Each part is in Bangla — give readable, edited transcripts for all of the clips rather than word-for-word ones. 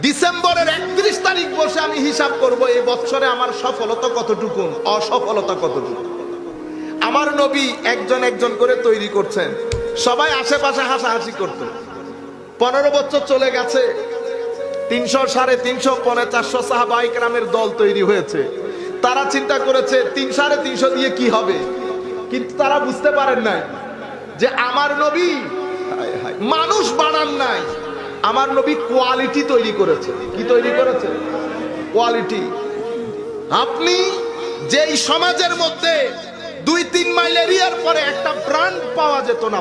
ডিসেম্বরের 31 তারিখ বসে আমি হিসাব করব এই বছরে আমার সফলতা কতটুকু, অসফলতা কতটুকু। আমার নবী একজন একজন করে তৈরি করছেন, সবাই আশেপাশে হাসাহাসি করত। 15 বছর চলে গেছে, 300, 350, 450 সাহাবায়ে কেরামের দল তৈরি হয়েছে। তারা চিন্তা করেছে 300 দিয়ে কি হবে, কিন্তু তারা বুঝতে পারেন নাই যে আমার নবী মানুষ বানান নাই, আমার নবী কোয়ালিটি তৈরি করেছে। কি তৈরি করেছে? কোয়ালিটি। আপনি যেই সমাজের মধ্যে 2-3 মাইল এরিয়ার পরে একটা ব্র্যান্ড পাওয়া যেত না,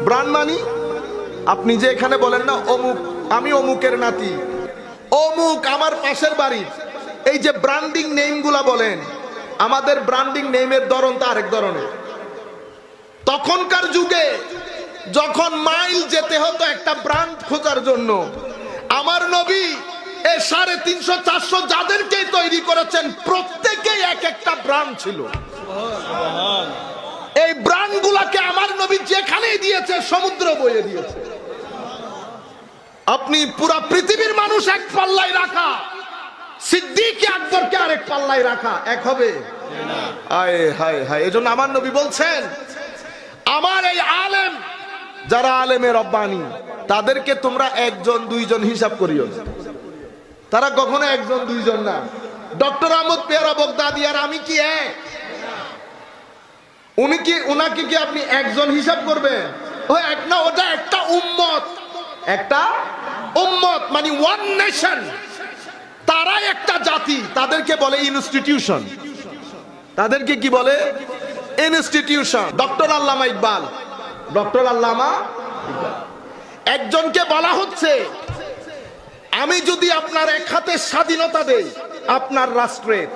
ব্র্যান্ড মানি আপনি যে এখানে বলেন না অমুক, আমি অমুকের নাতি, অমুক আমার পাশের বাড়ি, এই যে ব্র্যান্ডিং নেম গুলা বলেন, আমাদের ব্র্যান্ডিং নেমের ধরনটা আরেক ধরনের। তখনকার যুগে যখন মাইল যেতে হতো একটা ব্র্যান্ড খোঁজার জন্য, আমার নবী এই 350-400 যাদেরকে তৈরি করেছেন প্রত্যেকেই এক একটা ব্র্যান্ড ছিল। এই ব্র্যান্ড গুলাকে আমার নবী যেখানেই দিয়েছে সমুদ্র বয়ে দিয়েছে। আপনি পুরা পৃথিবীর মানুষ এক পাল্লায় রাখা, সিদ্দিক আকবরকে আরেক পাল্লায় রাখা, এক হবে? আয় হায় হায়। এজন্য আমার নবী বলছেন, আমার এই আলেম, যারা আলেমের রব্বানি, তাদেরকে তোমরা 1-2 হিসাব করিও। তারা কখনো 1-2 না। ডক্টর আহমদ পেয়ারা বগদাদি আর আমি কি এক? উনাকে কি আপনি একজন হিসাব করবেন? ও এক না, ওটা একটা উম্মত, একটা উম্মত মানে ওয়ান নেশন। তারা একটা জাতি, তাদেরকে বলে ইনস্টিটিউশন। তাদেরকে কি বলে? ইনস্টিটিউশন। ডক্টর আল্লামা ইকবাল, একজনকে বলা হচ্ছে, আমি যদি আপনার এক হাতে স্বাধীনতা দেই আপনার রাষ্ট্রের,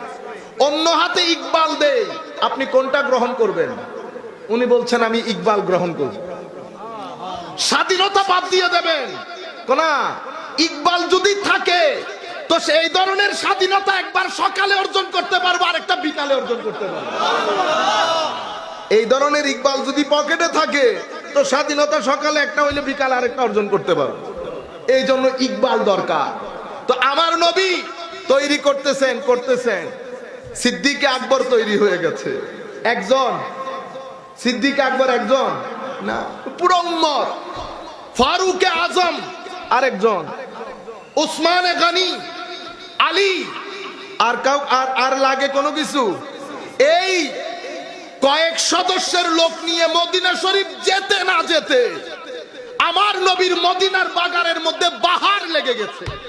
অন্য হাতে ইকবাল দেই, আপনি কোনটা গ্রহণ করবেন? উনি বলছেন আমি ইকবাল গ্রহণ করব। স্বাধীনতা বাদ দিয়ে দেবেন না, ইকবাল যদি থাকে তো সেই ধরনের স্বাধীনতা একবার সকালে অর্জন করতে পারবো, আরেকটা বিকালে অর্জন করতে পারবো। এই ধরনের ইকবাল যদি পকেটে থাকে তো স্বাধীনতা সকালে একটা হইলে বিকালে আরেকটা অর্জন করতে পারবো। এই জন্য ইকবাল দরকার। তো আমার নবী তৈরি করতেছেন, সিদ্দিক আকবর তৈরি হয়ে গেছে একজন, সিদ্দিক আকবর একজন না, পুরো উম্মত। ফারুক আজম আরেকজন, উসমানে গনি, আলী, আর লাগে কোনো কিছু? এই কয়েক সদস্যের লোক নিয়ে মদিনা শরীফ যেতে না যেতে আমার নবীর মদিনার বাগানের মধ্যে বাহার লেগে গেছে।